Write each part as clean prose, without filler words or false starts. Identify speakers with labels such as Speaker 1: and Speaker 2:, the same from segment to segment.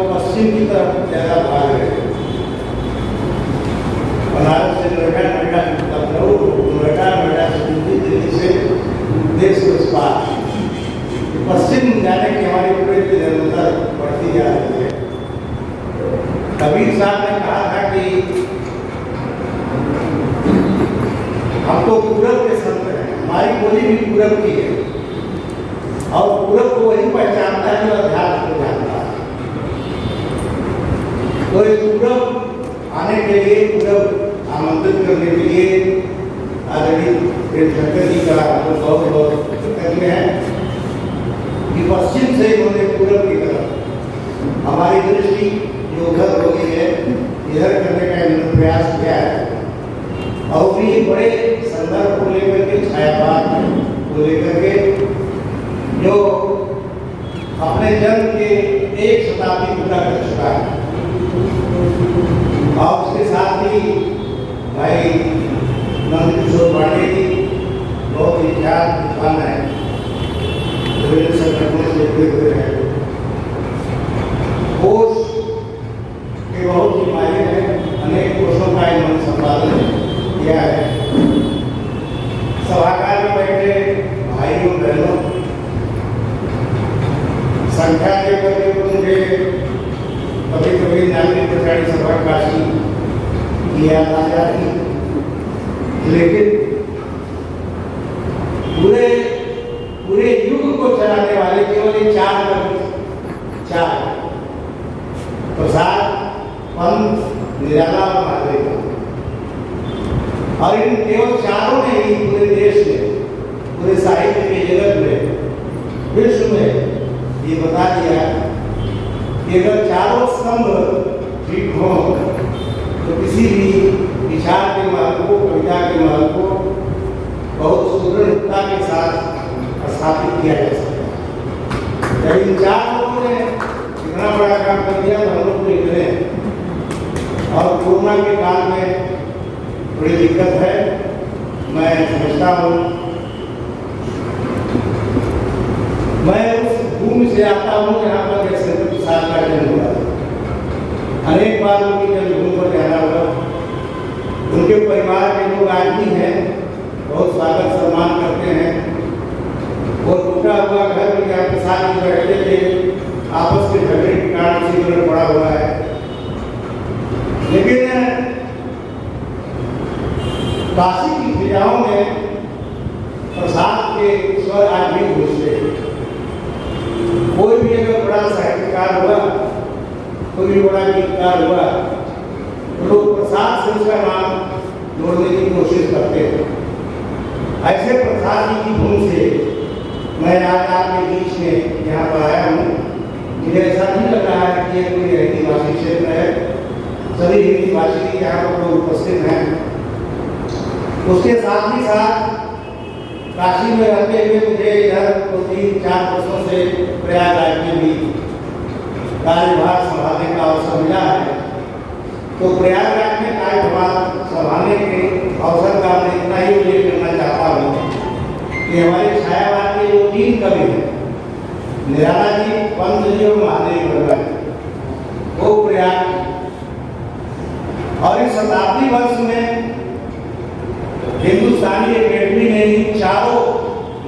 Speaker 1: पश्चिम की तरफ ज़्यादा भाग रहे थे। बनारस से नोएडा, नोएडा लखनऊ, नोएडा, नोएडा से दिल्ली, दिल्ली से देश के उस पार पश्चिम जाने की हमारी प्रवृत्ति निरंतर बढ़ती जा रही है। कबीर साहब ने कहा था कि हम तो पूरब के संत हैं, हमारी बोली भी पूरब की है और पूरब को वही पहचानता है जो अध्यात्म को जानता है। तो इस पूरब आने के लिए, पूरब आमंत्रित करने के लिए आदरणीय शंकर जी का बहुत बहुत कृतज्ञ है कि पश्चिम से इन्होंने पूरब की तरफ हमारी दृष्टि जो उधर हो गई है इधर करने का इन्होंने प्रयास किया है और भी बड़े संदर्भ को लेकर के, छायावाद को लेकर के जो अपने जन्म के एक शताब्दी पूरा कर चुका है। और उसके साथ ही भाई नंद किशोर पांडे जी बहुत विख्यात विद्वान है, विभिन्न संगठनों से जुड़े हुए हैं, कोष के बहुत ही माहिर है, अनेक कोषों का इन्होंने संपादन किया है। सभागार में बैठे भाइयों बहनों, संख्या देकर के उनके कभी कभी नागरिक प्रचारी सभा काशी किया ना जाती, लेकिन पूरे युग को चलाने वाले केवल चार प्रसाद, पंत, निराला और महादेव, और इन केवल चारों ने ही पूरे देश में, पूरे साहित्य के जगत में, विश्व में ये बता दिया कि अगर चारों स्तंभ ठीक हों तो किसी भी विचार के मार्ग को, कविता के मार्ग को बहुत सुदृढ़ता के साथ स्थापित किया जा सकता है। इन चार लोगों ने इतना बड़ा काम कर दिया तो हम लोग को इतने, और कोरोना के काल में बड़ी दिक्कत है। मैं समझता हूँ, मैं उस भूमि से आता हूँ जहाँ पर शंकर प्रसाद का जन्म हुआ। अनेक बार उनकी जन्मभूमि पर जाना हुआ। उनके परिवार के लोग आज भी हैं, बहुत स्वागत सम्मान करते हैं। वो टूटा हुआ घर में जहाँ प्रसाद जी रहते थे, आपस के झगड़े के कारण उसी तरह पड़ा हुआ है। लेकिन काशी की फिजाओं में प्रसाद के स्वर आज भी गूंजते हैं। कोई भी अगर बड़ा साहित्यकार हुआ, कोई भी बड़ा गीतकार हुआ, तो लोग प्रसाद से उसका नाम जोड़ने की कोशिश करते हैं। ऐसे प्रसाद जी की धुन से मैं आज आपके बीच में यहाँ पर आया हूँ। मुझे ऐसा नहीं लग रहा है कि ये कोई हिंदी भाषी क्षेत्र है, सभी हिंदी भाषी यहाँ पर लोग उपस्थित हैं। उसके साथ ही साथ काशी में रहते हुए मुझे इधर 3-4 वर्षों से प्रयागराज में भी कार्यभार संभालने का अवसर मिला है। तो प्रयागराज में कार्यभार संभालने के अवसर का मैं इतना ही उल्लेख करना चाहता हूँ कि हमारे छायावाद के जो 3 कवि हैं, निराला जी, पंत जी और महादेव वर्मा, वो प्रयाग, और इस शताब्दी वर्ष में हिंदुस्तानी अकेडमी ने इन चारों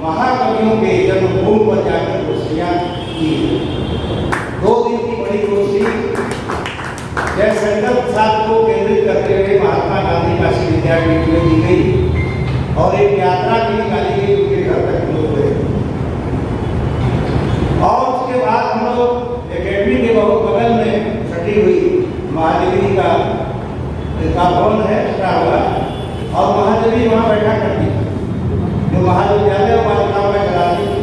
Speaker 1: महाकवियों के जन्मभूमि पर जाकर गोष्ठियाँ की। 2 दिन की बड़ी गोष्ठी जयशंकर प्रसाद को केंद्रित करते हुए महात्मा गांधी काशी विद्यापीठ में दी गई और एक यात्रा भी निकाली गई, उनके घर तक लोग गए। और उसके बाद हम लोग अकेडमी के बहुत बगल में सटी हुई महादेवी का भवन है, सटा हुआ, और महादेवी वहाँ बैठा करती थी, जो महाविद्यालय बालिकाओं में चलाती थी,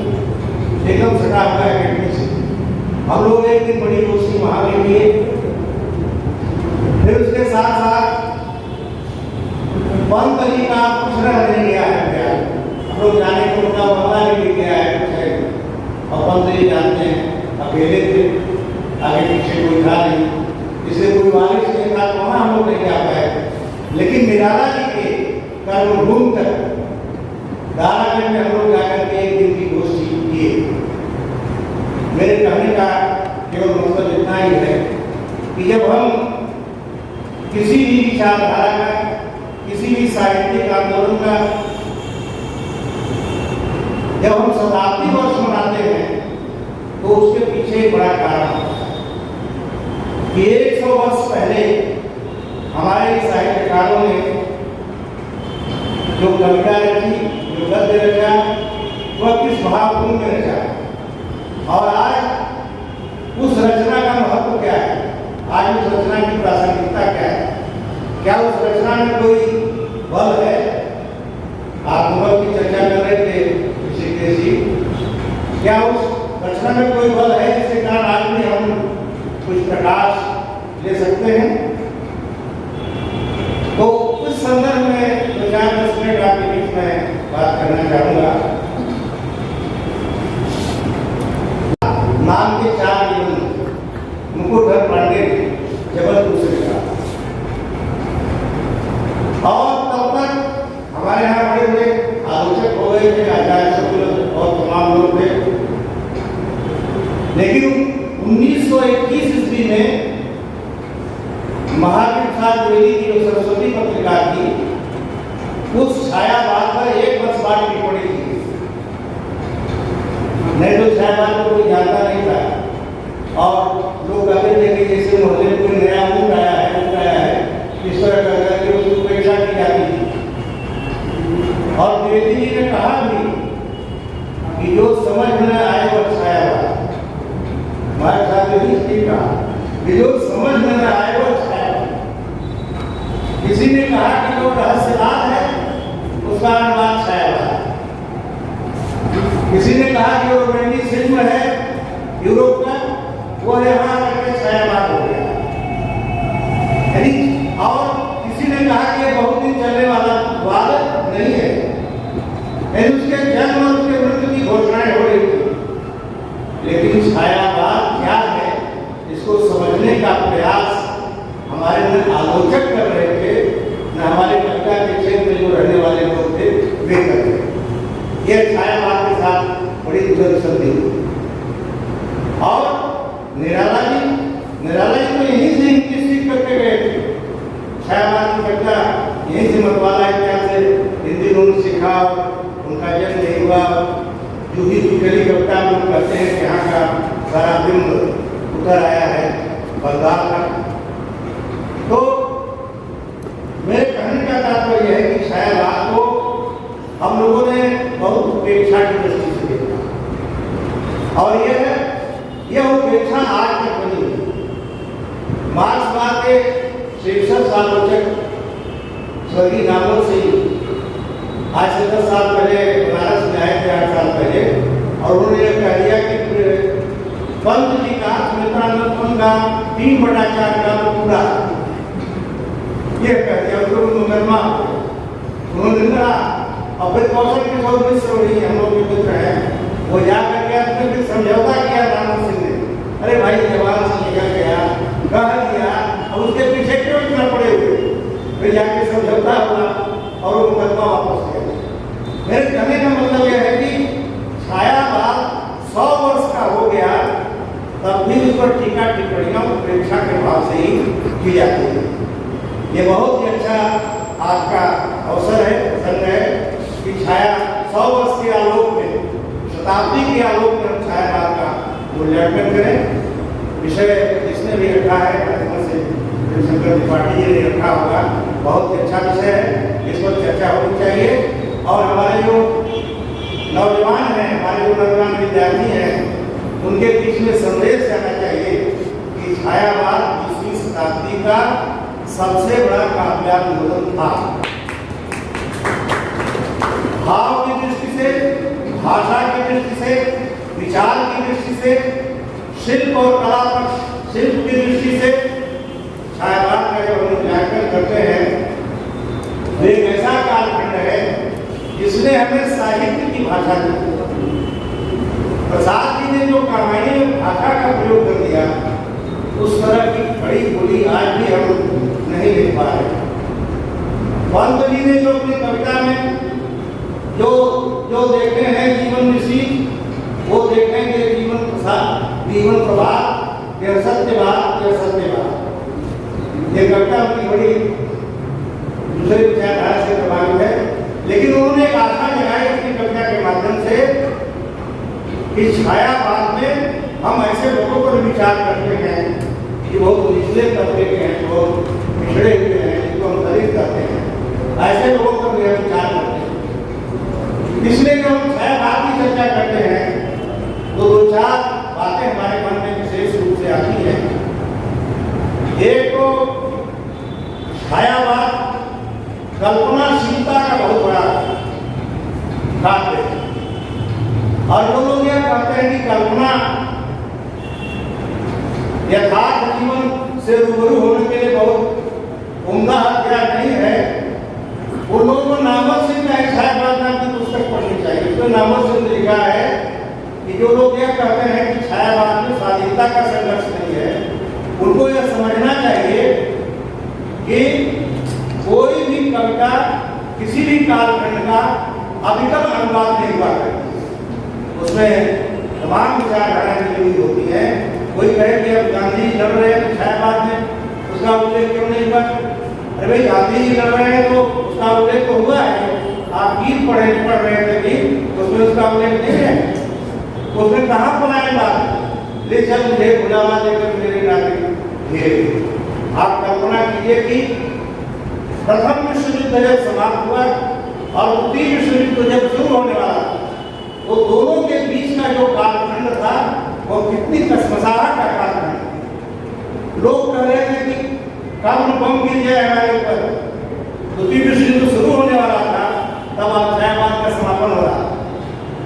Speaker 1: एकदम सटा हुआ अकेडमी से। हम लोग एक दिन बड़ी गोष्ठी वहाँ भी किए। फिर उसके साथ साथ पंत जी का कुछ रहने गया है, हम लोग जाने को उनका बंगला भी गया है कुछ है, और पंत जी जानते हैं अकेले थे, आगे पीछे कोई था नहीं, इसलिए कोई वारिस नहीं था, वहाँ हम लोग नहीं जा पाए। लेकिन निराला जी के कर्मभूमि तक दारागंज में हम लोग जाकर के एक दिन की गोष्ठी किए। मेरे कहने का केवल मतलब इतना ये है कि जब हम किसी भी विचारधारा का, किसी भी साहित्यिक आंदोलन का जब हम शताब्दी वर्ष मनाते हैं तो उसके पीछे एक बड़ा कारण होता है कि 100 वर्ष पहले हमारे साहित्यकारों ने जो कविता रची, जो गद्य रचा, वह किस भावपूर्ण में रचा और आज उस रचना का महत्व क्या है, आज उस रचना की प्रासंगिकता क्या है, क्या उस रचना में कोई बल है। आप बल की चर्चा कर रहे थे ऋषिकेश जी, क्या उस रचना में कोई बल है जिसके कारण आज भी हम कुछ प्रकाश ले सकते हैं। तो उस संदर्भ में 50-10 मिनट आपके बीच में बात करना चाहूंगा। नाम के 4 निबंध मुकुटधर पांडे जबलपुर से लिखा और तब तक हमारे यहाँ बड़े बड़े आलोचक हो गए थे, आचार्य शुक्ल और तमाम लोग थे, लेकिन 1921 ईस्वी में महावीर प्रसाद द्विवेदी की जो सरस्वती पत्रिका थी, उस छायावाद पर 1 वर्ष बाद टिप्पणी की। नहीं तो छायावाद को कोई जानता नहीं था और लोग कहते थे कि जैसे मोहल्ले में कोई नया ऊँट आया है, इस तरह कर करके उसकी उपेक्षा की जाती थी। और द्विवेदी जी ने कहा भी कि जो समझ में आए वह छायावाद, हमारे साथ ठीक कहा कि जो समझ में न आए वह छायावाद। किसी ने कहा कि जो रहस्यवाद है उसका अनुवाद छायावाद, किसी ने कहा कि वो रोमांटिसिज्म है यूरोप का, वो यहाँ करके छायावाद हो गया। और किसी ने कहा कि बहुत दिन चलने वाला वाद नहीं है, उसके जन्म और उसके मृत्यु की घोषणाएं हो रही थी। लेकिन छायावाद क्या है, इसको समझने का प्रयास हमारे में आलोचक कर रहे थे, न हमारे कविता के क्षेत्र में जो रहने वाले लोग थे वे कर रहे थे। यह छायावाद के साथ बड़ी दुर्ग संधि हुई। और निराला जी तो यहीं से इंग्लिश सीख करके गए थे। छायावाद की चर्चा यहीं से मतवाला इतिहास से हिंदी उन्होंने सीखा, उनका जन्म नहीं हुआ। जूही की कली कविता में कहते हैं कि यहाँ का सारा बिंब उतर आया है बंगाल का। तो मेरे कहने का तात्पर्य है कि छायावाद को हम लोगों ने बहुत उपेक्षा की दृष्टि से देखा और यह उपेक्षा आज तक बनी हुई। मार्क्सवाद के शीर्षक आलोचक स्वर्गीय नामवर सिंह आज से 10 साल पहले बनारस में आए थे, 8 साल पहले, और उन्होंने यह कह दिया कि पंत जी का स्मृतानंद का 3/4 का पूरा यह कह दिया। मुकदमा उन्होंने कहा और फिर कौशल के बहुत मिश्र हो रही है, हम लोग के मित्र हैं, वो जा करके फिर समझौता किया राम सिंह ने। अरे भाई जवान से निकल गया, कह दिया, और उसके पीछे क्यों इतना पड़े हुए, फिर जाके समझौता हुआ और वो मुकदमा वापस किया। मेरे कहने का मतलब यह है कि छायावाद 100 वर्ष का हो गया, तब भी उस पर टीका टिप्पणियां उपेक्षा के भाव से ही की जाती है। ये बहुत ही अच्छा आज का अवसर है, प्रसंग है कि 100 वर्ष के आलोक में, शताब्दी के आलोक में हम छायावाद का मूल्यांकन करें। विषय जिसने भी रखा है शंकर त्रिपाठी जी ने रखा होगा, बहुत ही अच्छा विषय है, इस पर चर्चा होनी चाहिए। और हमारे जो नौजवान हैं, हमारे जो नौजवान विद्यार्थी हैं, उनके बीच में संदेश जाना चाहिए कि छायावाद 20वीं शताब्दी का सबसे बड़ा काव्य आंदोलन था। भाव की दृष्टि से, भाषा की दृष्टि से, विचार की दृष्टि से, शिल्प और कला पर शिल्प की दृष्टि से छायावाद का जब हम मूल्यांकन करते हैं तो एक ऐसा कालखंड है जिसने हमें साहित्य की भाषा दी। प्रसाद जी ने जो रामायण में भाषा का प्रयोग कर दिया, उस तरह की खड़ी बोली आज भी हम नहीं लिख पा रहे। पंत जी ने जो अपनी कविता में जो देखे हैं जीवन ऋषि, वो देखेंगे जीवन प्रसाद, जीवन प्रभात यह सत्यवाद, यह सत्यवाद। ये कविता उनकी बड़ी दूसरे विचारधारा से प्रभावित है, लेकिन उन्होंने एक आशा जगाई अपनी कविता के माध्यम से कि छायावाद में हम ऐसे लोगों पर विचार करते हैं कि बहुत निचले तबके के हैं, जो पिछड़े हुए हैं, जिनको हम दलित कहते हैं, ऐसे लोगों पर भी विचार करते हैं। इसलिए जब हम छायावाद की चर्चा करते हैं तो दो चार बातें हमारे मन में विशेष रूप से आती हैं। एक तो छायावाद कल्पनाशीलता का बहुत बड़ा काव्य है, और जो लोग यह कहते हैं कि कल्पना यथार्थ जीवन से रूबरू होने के लिए बहुत उम्दा हथियार नहीं है, उन लोगों को नामक सिंह छायावाद नाम की पुस्तक पढ़नी चाहिए। उसमें नामक सिंह ने लिखा है कि जो लोग यह कहते हैं कि छायावाद में स्वाधीनता का संघर्ष नहीं है, उनको यह समझना चाहिए कि कोई भी कविता किसी भी कालखंड का अविकल अनुवाद नहीं हुआ करती। उसमें तमाम विचारधाराएं जुड़ी हुई होती हैं। कोई कहे कि अब गांधी जी लड़ रहे हैं तो छायावाद में उसका उल्लेख क्यों नहीं हुआ? अरे भाई, गांधी जी लड़ रहे हैं तो उसका उल्लेख तो हुआ है। आप गीत पढ़ रहे थे कि उसमें उसका उल्लेख नहीं है। उसमें कहाँ पलायन बात, ले चल मुझे बुलावा देकर मेरे नागरिक घेर। आप कल्पना कीजिए कि प्रथम विश्व युद्ध जब समाप्त हुआ और द्वितीय विश्व युद्ध जब शुरू होने वाला, तो दोनों के बीच का जो कालखंड था वो कितनी कसमसाहट का कालखंड। लोग कह रहे थे कि कब बम गिर जाए हमारे ऊपर। द्वितीय विश्व युद्ध शुरू होने वाला था, तब आप छायावाद का समापन हो रहा,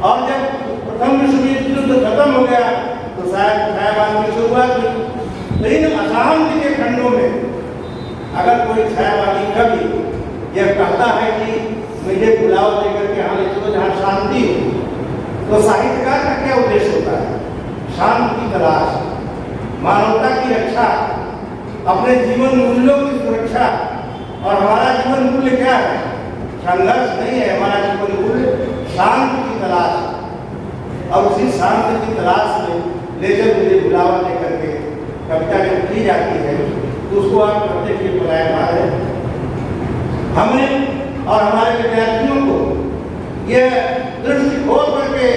Speaker 1: और जब प्रथम विश्व युद्ध खत्म हो गया तो शायद छायावाद की शुरुआत हुई। लेकिन अशांति के खंडों में अगर कोई छायावादी कवि यह कहता है कि मुझे बुलाव देकर के यहाँ ले चलो जहाँ शांति हो, तो साहित्यकार का क्या उद्देश्य होता है? शांति की तलाश, मानवता की रक्षा, अपने जीवन मूल्यों की सुरक्षा। और हमारा जीवन मूल्य क्या है? संघर्ष नहीं है, हमारा जीवन मूल्य शांति की तलाश। और उसी शांति की तलाश में ले जब मुझे बुलावा देकर के कविता जब की जाती है तो उसको आप कहते कि पलायनवाद है। हमें और हमारे विद्यार्थियों को यह दृष्टि खोल करके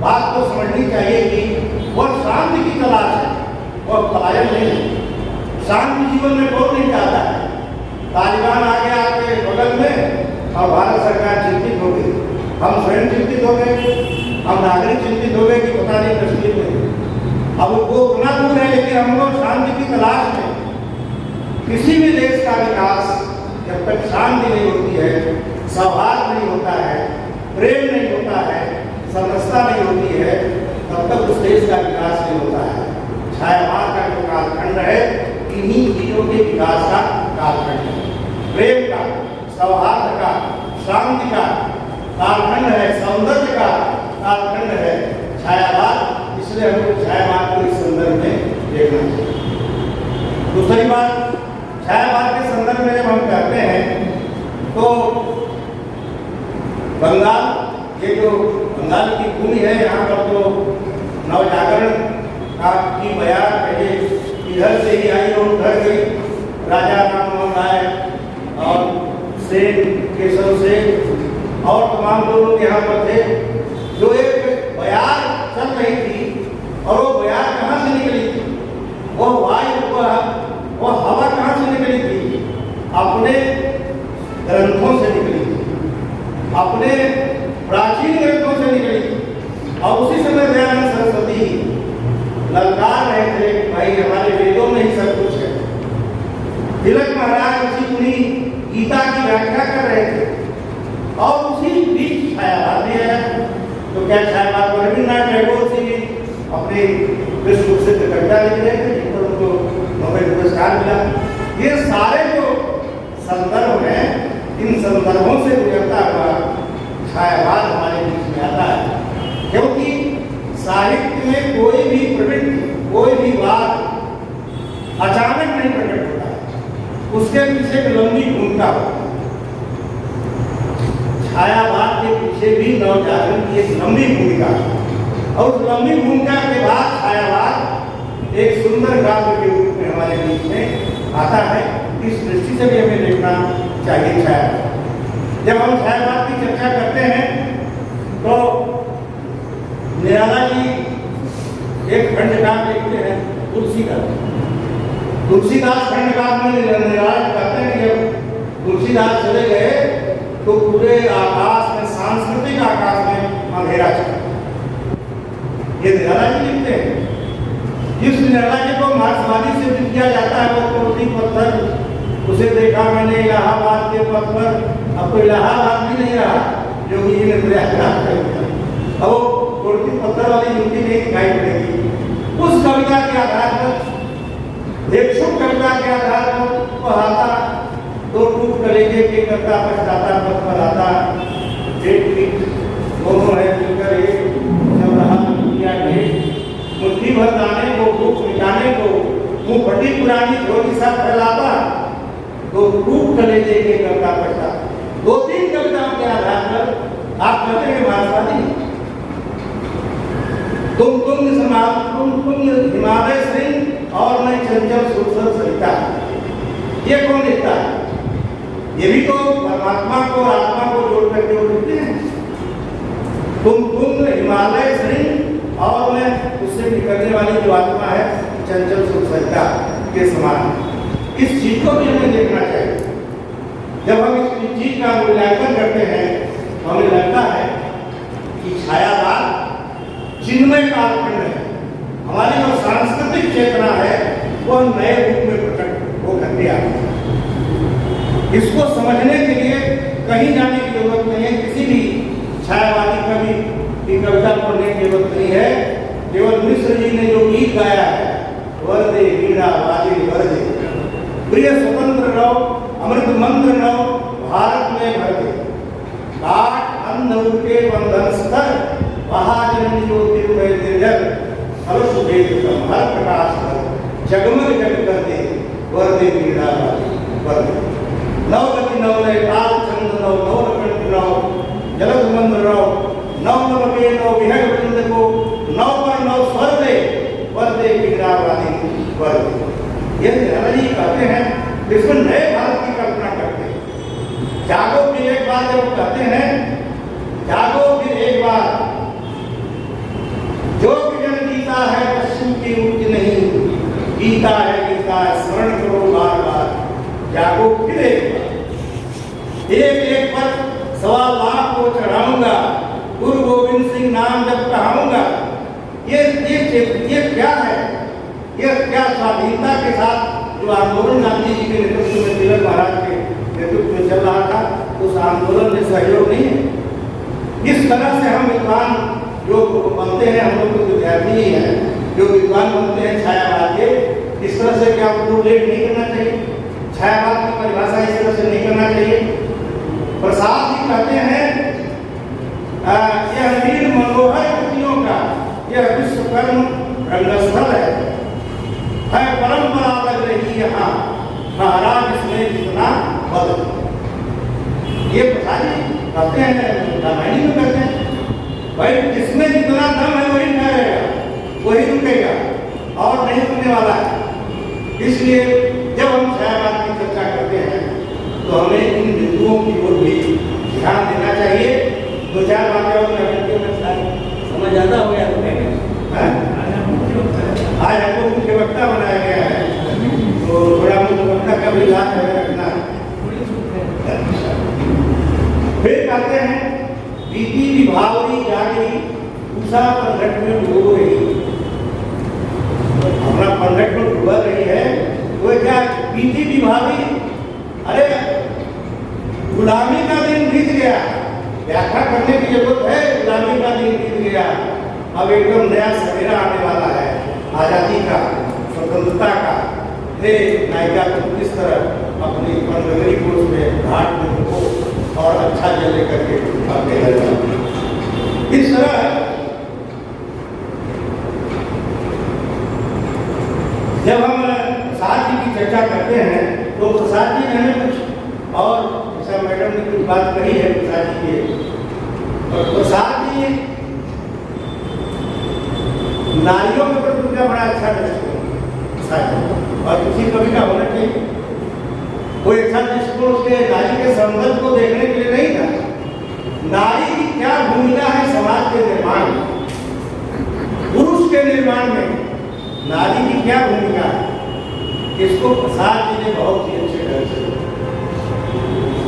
Speaker 1: बात को समझनी चाहिए कि वह शांति की तलाश है, वह पलायन नहीं है। शांति जीवन में कौन नहीं चाहता है? तालिबान आ गया आपके बगल में और भारत सरकार चिंतित हो गई, हम स्वयं चिंतित हो गए, हम नागरिक चिंतित हो गए कि पता नहीं कश्मीर में। अब वो उतना दूर है, लेकिन हम लोग शांति की तलाश में। किसी भी देश का विकास जब तक शांति नहीं होती है, सौहार्द नहीं होता है, प्रेम नहीं होता है, समरसता नहीं होती है, तब तक उस देश का विकास नहीं होता है। छायावाद का जो कालखंड है, इन्हीं चीजों के विकास का कालखंड है। प्रेम का, सौहार्द का, शांति का कालखंड है, सौंदर्य का कालखंड है छायावाद। इसलिए हमको छायावाद को इस संदर्भ में देखना चाहिए। दूसरी बात, छायावाद के संदर्भ में जब हम कहते हैं तो बंगाल, ये जो बंगाल की भूमि है, यहाँ पर तो नवजागरण का की बयान पहले इधर से ही आई और उधर गई। राजा राममोहन राय और सेन, केशव सेन और तमाम लोग यहाँ पर थे, जो एक बयान चल रही थी। और वो बयान कहाँ से निकली थी? वो वायु, वो हवा कहाँ से निकली थी? अपने ग्रंथों से निकली थी, अपने प्राचीन ग्रंथों से निकली थी। और उसी समय दयानंद सरस्वती ललकार रहे थे, भाई हमारे वेदों में ही सब कुछ है। तिलक महाराज उसी पूरी गीता की व्याख्या कर रहे थे, और उसी बीच छायावाद भी आया। तो क्या छायावाद को रविन्द्रनाथ टैगोर जी अपने विश्व प्रसिद्ध कविता लिख रहे थे, जिन पर उनको नोबेल पुरस्कार मिला। ये सारे जो संदर्भ हैं, इन संदर्भों से गुजरता हुआ छायावाद हमारे बीच में आता है। क्योंकि साहित्य में कोई भी प्रवृत्ति, कोई भी बात अचानक नहीं प्रकट होता है, उसके पीछे एक लंबी भूमिका होती है। छायावाद के पीछे भी नवजागरण की एक लंबी भूमिका है, और उस लंबी भूमिका के बाद छायावाद एक सुंदर काव्य के रूप में हमारे बीच में आता है। इस दृष्टि से भी हमें देखना चाहिए छायावाद। जब हम छायावाद की चर्चा करते हैं तो निराला जी एक खंडकाव्य लिखते हैं, तुलसीदास खंडकाव्य में निराला कहते हैं कि जब तुलसीदास चले गए तो पूरे आकाश में, सांस्कृतिक आकाश में अंधेरा चला। ये निराला जी लिखते हैं। जिस निराला जी को मार्क्सवादी से भी किया जाता है, वो कोटी पत्थर, उसे देखा मैंने इलाहाबाद के पथ पर। अब तो इलाहाबाद भी नहीं रहा, जो कि ये प्रयागराज कर दिया। अब वो कोटी पत्थर वाली युक्ति नहीं दिखाई पड़ेगी। उस कविता के आधार पर, भिक्षुक कविता के आधार पर वो आता, दो टूट कलेजे के करता पछताता पथ पर आता, एक पीठ दोनों है मिलकर एक, जब रहा दुनिया के मुट्ठी भर दाने को, भूख मिटाने को, मुंह फटी पुरानी झोली सा फैलाता, दो टूट कलेजे के करता पछताता। दो तीन कविताओं के आधार पर आप कहते हैं मार्क्सवादी। तुम हिमालय श्रृंग और मैं चंचल सुरसर सरिता। ये कौन लिखता है? ये भी तो परमात्मा को, आत्मा को जोड़ करके वो लिखते हैं। तुम हिमालय श्रृंग और मैं उससे निकलने वाली जो आत्मा है चंचल सुरसरिता के समान। इस चीज को भी हमें देखना चाहिए। जब हम इस चीज का मूल्यांकन करते हैं तो हमें लगता है कि छायावाद चिन्मय कालखंड है। हमारी जो सांस्कृतिक चेतना है वो नए रूप में प्रकट होकर के आती है। इसको समझने के लिए कहीं जाने की जरूरत नहीं है। किसी भी छायावादी कवि की कविता पढ़ने की जरूरत नहीं है। केवल मिश्र जी ने जो गीत गाया है, वरदे वीणा वाजे वरदे, प्रिय स्वतंत्र रहो, अमृत मंत्र रहो, भारत में भर दे, काट अंध उनके बंधन स्तर, महाजन ज्योतिर्मय निर्जल, अलस वेद हर प्रकाश कर, जगमग जग कर दे, वरदे वीणा वाजे वरदे। नवगति नवलय ताल छंद नव नवरकंठ नव, जलद मंत्र रहो, नव नवके नव विहग वृंद को, नव पर नव स्वर दे, वरदे वीणा वाजे वरदे। ये निराला जी कहते हैं, इसमें नए भारत की कल्पना करते हैं। जागो फिर एक बार, जब कहते हैं जागो फिर एक बार, जो जन गीता है पश्चिम की उच्च नहीं, गीता है स्मरण करो बार बार, जागो फिर एक बार। एक पर 1.25 लाख को चढ़ाऊंगा, गुरु गोविंद सिंह नाम जब कहाऊंगा। ये क्या है? ये क्या स्वाधीनता के साथ जो आंदोलन गांधी जी के नेतृत्व में, तिलक महाराज के नेतृत्व में चल रहा था, उस आंदोलन में सहयोग नहीं है। इस तरह से हम विद्वान जो बनते हैं, हम लोग तो विद्यार्थी ही हैं, जो विद्वान बनते हैं छायावाद के, इस तरह से क्या उनको लेट नहीं करना चाहिए? छायावाद की परिभाषा इस तरह से नहीं करना चाहिए। प्रसाद जी कहते हैं यह नील मनोहर कृतियों का यह विश्वकर्म रंगस्थल है परंपरा लग रही यहाँ, महाराज इसमें जितना बदल। ये प्रसाद जी कहते हैं, रामायणी में कहते हैं, भाई जिसमें जितना दम है वही ठहरेगा, वही रुकेगा और नहीं रुकने वाला है। इसलिए जब हम छायावाद की चर्चा करते हैं तो हमें इन बिंदुओं की ओर भी ध्यान देना चाहिए। 2-4 बातें और समझ ज्यादा हो गया आज हमको मुख्य वक्ता बनाया गया है, तो थोड़ा मुख्य वक्ता का भी लाभ रखना। फिर कहते हैं बीती विभावरी जागी, उषा पंखट में डूब रही। अपना पंखट में डूबा रही है, वो क्या बीती विभावरी? अरे गुलामी का दिन बीत गया, व्याख्या करने की जरूरत है। गुलामी का दिन बीत गया, अब एकदम नया सवेरा आने वाला है, आजादी का, स्वतंत्रता का। हे नायिका को किस तरह अपनी पंडगरी को उसमें घाट में रुको और अच्छा जल लेकर के अपने घर जाओ। इस तरह जब हम प्रसाद जी की चर्चा करते हैं तो प्रसाद जी ने हमें कुछ और, जैसा मैडम ने कुछ बात कही है प्रसाद जी के, और प्रसाद जी नारियों के प्रति उनका बड़ा अच्छा दृष्टिकोण। और किसी कवि का होना चाहिए। वो ऐसा दृष्टिकोण उसके नारी के सौंदर्य को देखने के लिए नहीं था। नारी की क्या भूमिका है समाज के निर्माण में, पुरुष के निर्माण में नारी की क्या भूमिका है, इसको प्रसाद जी ने बहुत ही अच्छे ढंग से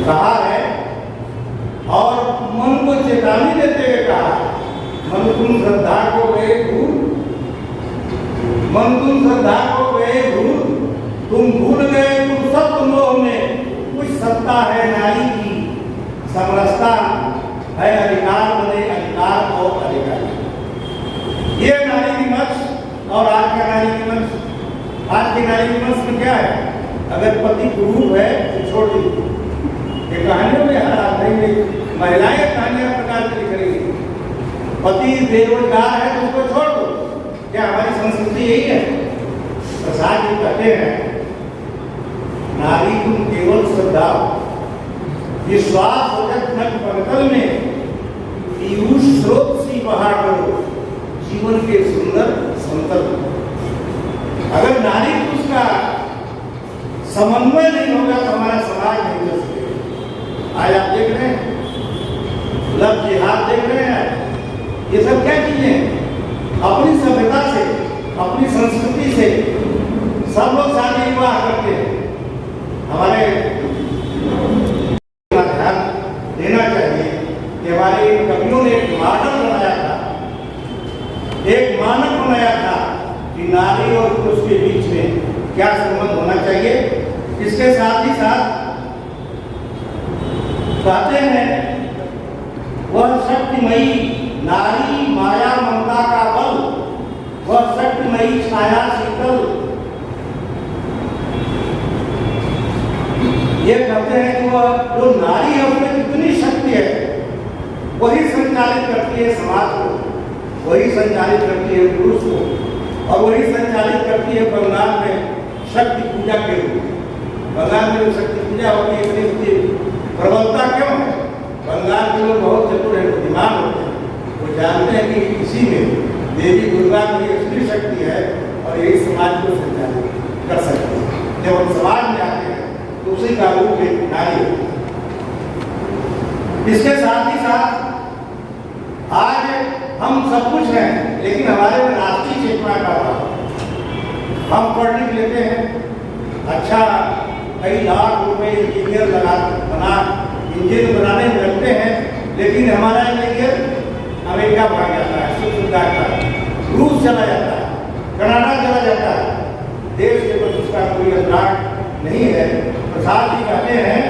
Speaker 1: कहा है और मन को चेतावनी देते हुए कहा, मन तुम श्रद्धा को गए भूल, मन तुम श्रद्धा को गए भूल, तुम भूल गए पुरुषत्व मोह में, कुछ सत्ता है नारी की, समरसता है अधिकार बने अधिकार और अधिकार। ये नारी की मंच और आज का नारी की मंच। आज की नारी की मंच में क्या है, अगर पति कुरूप है तो छोड़ दीजिए। ये कहानियों में हर नहीं, महिलाएं कहानियां प्रकार से लिख रही है, पति बेरोजगार है तो उसको छोड़ दो। क्या हमारी संस्कृति यही है? प्रसाद जी कहते हैं नारी तुम केवल श्रद्धा विश्वास पंकल में पीयूष स्रोत सी बहा करो, जीवन के सुंदर समतल। अगर नारी पुरुष का समन्वय नहीं होगा तो हमारा समाज नहीं चल सकेगा। आज आप देख रहे हैं लव जिहाद देख रहे हैं, ये सब क्या चीजें? अपनी सभ्यता से, अपनी संस्कृति से सब लोग शादी विवाह करते हैं। हमारे ध्यान देना चाहिए कि हमारे कवियों ने एक मॉडल बनाया था, एक मानक बनाया था कि नारी और पुरुष के बीच में क्या संबंध होना चाहिए। इसके साथ ही साथ कहते हैं वह शक्तिमयी नारी माया ममता का बल, वह शक्तिमयी छाया शीतल। ये कहते हैं कि वह जो नारी है उसमें कितनी शक्ति है, वही संचालित करती है समाज को, वही संचालित करती है पुरुष को, और वही संचालित करती है बंगाल में शक्ति पूजा के रूप में। बंगाल में जो शक्ति पूजा होती है इतनी उसकी प्रबलता क्यों है? बंगाल के लोग बहुत चतुर है, बुद्धिमान होते हैं, वो जानते हैं कि इसी में देवी दुर्गा की असली शक्ति है और यही समाज को संचालित कर सकते हैं। जब हम समाज में आते हैं तो उसी का रूप एक नारी है। इसके साथ ही साथ आज हम सब कुछ हैं, लेकिन हमारे में राष्ट्रीय चेतना का अभाव। हम पढ़ लिख लेते हैं, अच्छा कई लाख रुपए इंजीनियर इंजीनियर बनाने में लगते हैं, लेकिन हमारा इंजीनियर अमेरिका भाग जाता है, रूस चला जाता है, कनाडा चला जाता है। देश के प्रति उसका कोई अनुराग नहीं है। प्रसाद जी कहते हैं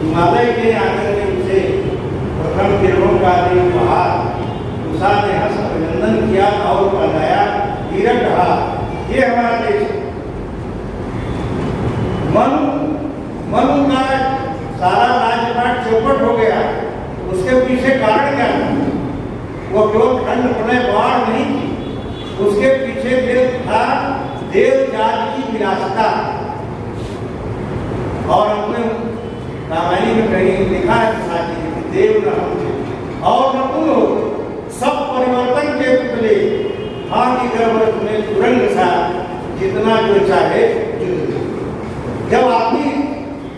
Speaker 1: हिमालय के आंगन में उसे प्रथम किरणों का दे उपहार, उषा ने हंस अभिनंदन किया और बनाया हीरक कहा। ये हमारा देश मनु का सारा राजपाट चौपट हो गया। उसके पीछे कारण क्या था? वो केवल खंड प्रलय बाढ़ नहीं थी, उसके पीछे फिर था देव जात की विरासता। और अपने रामायणी में कहीं लिखा है प्रसाद जी कि देव न हम और न तुम हो, सब परिवर्तन के पुतले, हाँ की गर्भ में तुरंग सा, जितना जो चाहे जुद। जब आदमी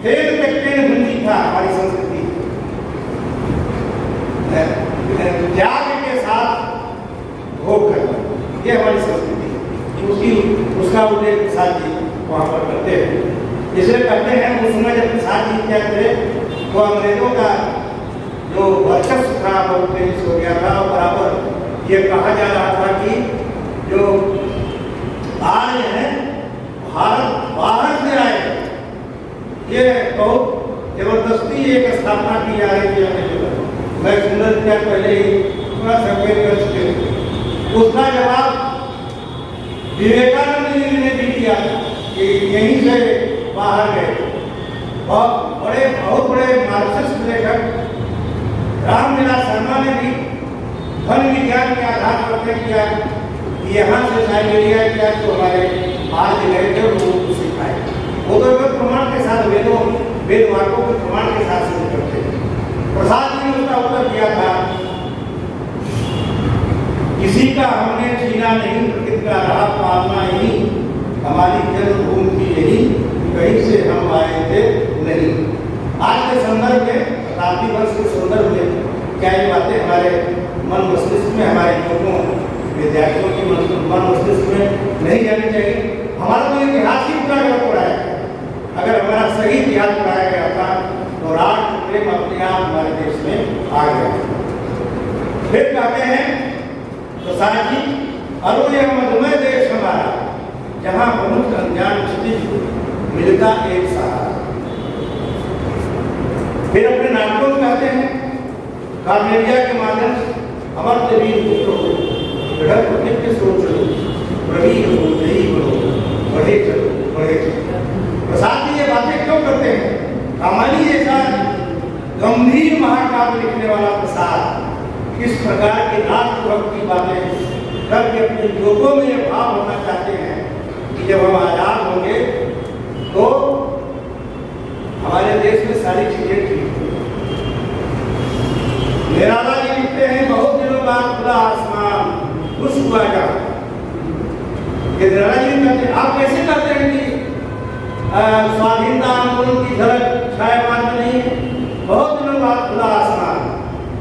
Speaker 1: तेल व्यक्ति ने भूंजी था हमारी संस्कृति, त्याग के साथ भोग करना, ये हमारी संस्कृति, उसका उल्लेख प्रसाद जी वहाँ पर करते हैं। इसलिए कहते हैं उस समय जब प्रसाद जी क्या थे तो अंग्रेजों का जो वर्चस्व था बहुत तेज हो गया था, और बराबर ये कहा जा रहा था कि जो आर्य है भारत बाहर से आए, ये बहुत जबरदस्ती एक स्थापना की जा रही थी। मैं सुंदर क्या पहले ही थोड़ा संकेत कर चुके थे। उसका जवाब विवेकानंद जी ने भी दिया कि यहीं से बाहर गए। बहुत बड़े मार्क्सिस्ट लेखक रामविलास शर्मा ने भी धन विज्ञान के आधार पर तय किया कि यहाँ से साइबेरिया क्या तो हमारे आज गए थे वो सिखाए। वो तो प्रमाण के साथ वेद वाक्यों के प्रमाण के साथ सिद्ध करते हैं। प्रसाद जी ने उसका उत्तर दिया था, किसी का हमने छीना नहीं, प्रकृति का रहा पालना ही, संदर्भ में, शताब्दी वर्ष के संदर्भ में क्या ये बातें हमारे मन मस्तिष्क में, हमारे युवकों विद्यार्थियों के मन मस्तिष्क में नहीं जानी चाहिए। हमारा तो इतिहास ही उतना गलत पड़ा है। अगर हमारा सही इतिहास पढ़ाया गया था तो राष्ट्र प्रेम अपने आप हमारे देश में आ गया। फिर कहते हैं प्रसाद जी, अरुण यह मधुमेह देश हमारा, जहाँ बहुत अनजान क्षितिज मिलता एक सहारा। फिर अपने नाटकों में कहते हैं कामेडिया के माध्यम से अमर वीर पुत्रों के सोच लो, प्रवीण हो नहीं बनो, बढ़े चलो बढ़े चलो। प्रसाद जी ये बातें क्यों करते हैं? कहानी जैसा गंभीर महाकाव्य लिखने वाला प्रसाद किस प्रकार की राष्ट्रभक्त की बातें करके अपने लोगों में यह भाव होना चाहते हैं कि जब हम आजाद होंगे तो हमारे देश में सारी चीजें ठीक होंगी। निराला जी लिखते हैं बहुत दिनों बाद खुला आसमान खुश हुआ जा। ये निराला जी कहते हैं आप कैसे करते हैं कि स्वाधीनता आंदोलन की झलक छायामान में नहीं है? बहुत दिनों बाद खुला आसमान।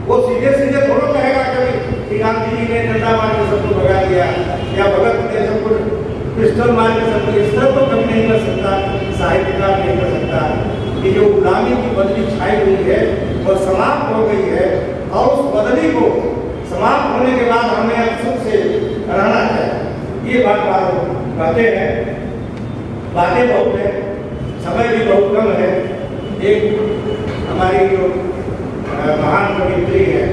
Speaker 1: वो सीधे सीधे थोड़ा कहेगा कभी कि गांधी जी ने डंडा मार के सबको भगा दिया या भगत ने सबको पिस्टल मार के सबको, इस तरह तो कभी नहीं कर सकता, साहित्यकार नहीं कर सकता। कि जो गुलामी की बदली छाई हुई है वह समाप्त हो गई है और उस बदली को समाप्त होने के बाद हमें अब सुख से रहना चाहिए। ये बात कहते हैं। बातें बहुत है, समय भी बहुत कम है। एक हमारी जो महान कवित्री है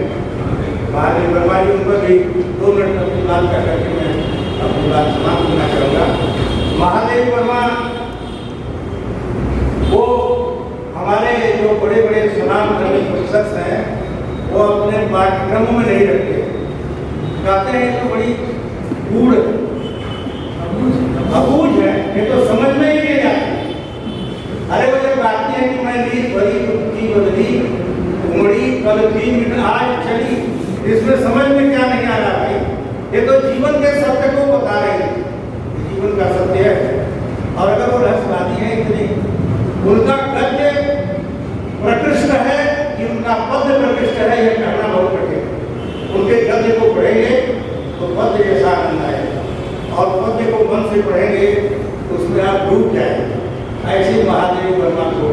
Speaker 1: महादेवी वर्मा जी, उन पर भी 2 मिनट अपनी बात कर करके मैं अपनी बात समाप्त करना चाहूँगा। महादेवी वर्मा वो हमारे जो बड़े बड़े सुनाम धनी शख्स हैं वो अपने पाठ्यक्रमों में नहीं रखते। कहते हैं तो बड़ी गूढ़ अबूझ है, ये तो समझ में ही नहीं आती। अरे वो जब कहती है कि मैं नींद भरी कुत्ती बदली उमड़ी कल 3 मिनट आज चली, इसमें समझ में क्या नहीं आ रहा भाई? ये तो जीवन के सत्य को बता रही है, जीवन का सत्य है। और अगर वो रहस्यवादी है इतनी, उनका गद्य प्रकृष्ट है कि उनका पद्य प्रकृष्ट है, यह कहना बहुत कठिन। उनके गद्य को पढ़ेंगे तो पद्य जैसा आनंद आएगा और पद्य को मन से पढ़ेंगे तो उसमें आप डूब जाएंगे। ऐसे महादेवी वर्मा को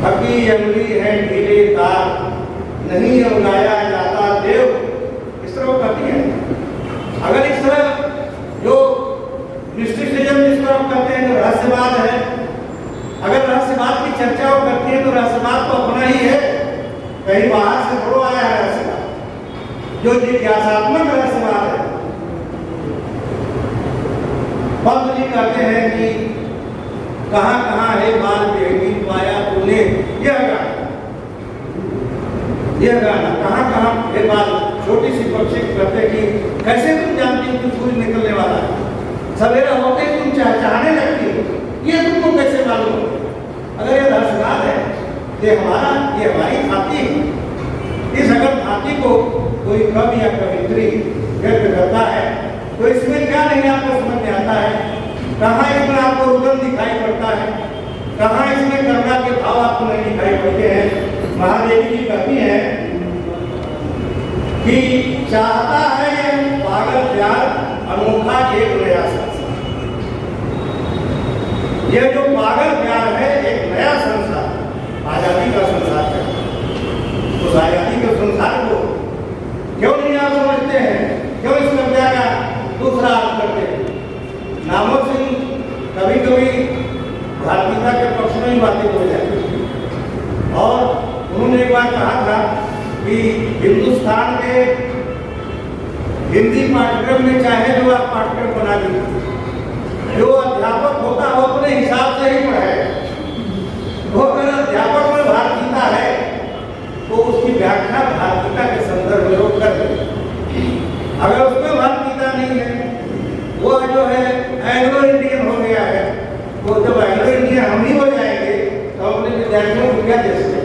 Speaker 1: हकी अंगुली है ढीले तार, नहीं उगाया जाता देव, इस तरह वो कहती है। अगर इस तरह जो मिस्टिसिज्म जिस पर आप कहते हैं रहस्यवाद है, अगर रहस्यवाद की चर्चा वो करती है तो रहस्यवाद तो अपना ही है, कहीं बाहर से थोड़ा आया है रहस्यवाद। जो जिज्ञासात्मक रहस्यवाद है, पंत जी कहते हैं कि कहाँ कहाँ है बाल बेहनी पाया तूने, यह गाना कहाँ कहाँ है बाल। छोटी सी पक्षी कहते कि कैसे तुम जानती हो कि सूरज निकलने वाला है, सवेरा होते ही तुम चाहने लगती हो, ये तुमको कैसे मालूम हो? अगर ये रहस्यवाद है, ये हमारी खाती है। इस अगर खाती को कोई कवि या कवित्री व्यक्त करता है तो इसमें क्या नहीं आपको समझ में आता है? कहाँ इसमें आपको रुदन दिखाई पड़ता है? कहाँ इसमें करुणा के भाव आपको नहीं दिखाई पड़ते हैं? महादेवी जी कहती हैं कि चाहता है ये पागल प्यार अनोखा एक नया संसार। यह जो पागल प्यार है एक नया संसार, आजादी का संसार है। उस आजादी के संसार को क्यों नहीं आप समझते हैं? क्यों इस कविता का दूसरा अर्थ करते हैं? नामक सिंह कभी कभी भारतीयता के पक्ष में ही बातें हो जाती है और उन्होंने एक बार कहा था कि हिंदुस्तान के हिंदी पाठ्यक्रम में चाहे जो आप पाठ्यक्रम बना दीजिए, जो अध्यापक होता है वो अपने हिसाब से ही पढ़ाए। वो अगर अध्यापक में भारतीयता है तो उसकी व्याख्या भारतीयता के संदर्भ में वो कर दे। अगर उसमें भारतीयता नहीं है, वो जो है एंग्लो इंडियन हो गया है, वो जब एंग्लो इंडियन हम ही हो जाएंगे तो अपने विद्यार्थियों को क्या दे सकते?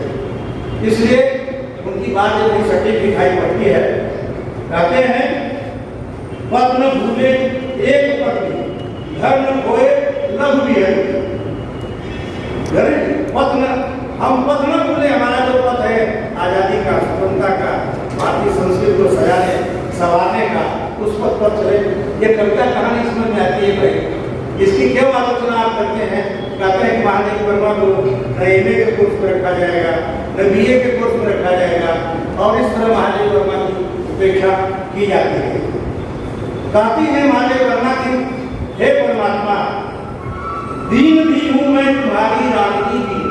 Speaker 1: इसलिए उनकी बात जब सटीक दिखाई पड़ती है। कहते हैं पद न भूले एक पद भी, घर न खोए लघु भी है। पद न हम पद न भूले एवं आलोचना आप करते हैं, कहते हैं कि महादेव वर्मा को न एमए के कोर्स पर रखा जाएगा, न बीए के कोर्स पर रखा जाएगा, और इस तरह महादेव वर्मा की उपेक्षा की जाती है। कहती है महादेव वर्मा की, हे परमात्मा, दीन भी हूं मैं तुम्हारी रानी की,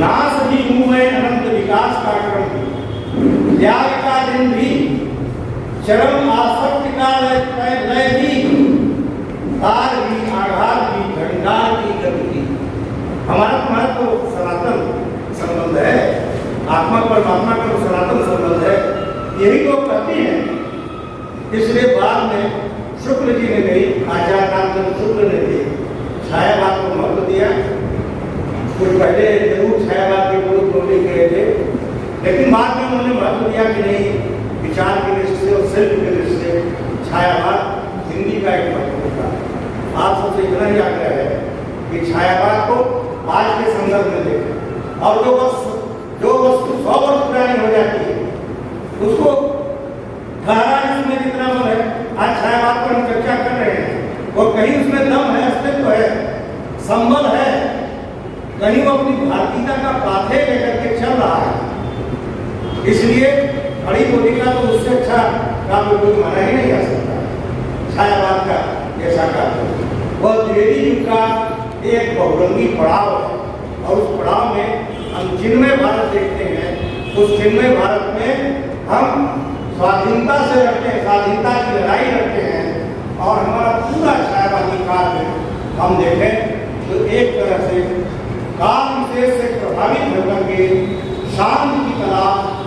Speaker 1: नाश भी हूं मैं अनंत विकास का क्रम, त्याग का दिन भी, चरम आसक्ति का लय भी, तार भी, आघात भी, झंडार की गति भी। हमारा तुम्हारा तो सनातन संबंध है, आत्मा परमात्मा का तो सनातन संबंध है, यही तो कहती है। इसलिए बाद में शुक्ल जी ने भी, आचार्य रामचंद्र शुक्ल ने भी छायावाद को महत्व दिया। कुछ पहले जरूर छायावाद के विरुद्ध बोले गए थे, लेकिन बाद में उन्होंने महत्व दिया कि नहीं, विचार की दृष्टि से और शिल्प की दृष्टि से छायावाद हिंदी का एक महत्व होता। आप सबसे इतना ही आग्रह है कि छायावाद को आज के संदर्भ में देखें, और जो वस्तु 100 वर्ष पुरानी हो जाती है उसको ठहराने में जितना मन है, आज छायावाद पर हम चर्चा कर रहे हैं, और कहीं उसमें दम है, अस्तित्व है, संबल है, कहीं वो अपनी भारतीयता का पाथे लेकर के चल रहा है। इसलिए खड़ी भूमिका तो उससे अच्छा काम कोई माना ही नहीं जा सकता। छायावाद का जैसा काम वह द्विवेदी युग का एक बहुरंगी पड़ाव है, और उस पड़ाव में हम चिन्मय भारत देखते हैं। उस चिन्मय भारत में हम स्वाधीनता से रखते हैं, स्वाधीनता की लड़ाई रखते हैं, और हमारा पूरा छायावादी काल में हम देखें तो एक तरह से काल विशेष से प्रभावित होकर के शांति की तलाश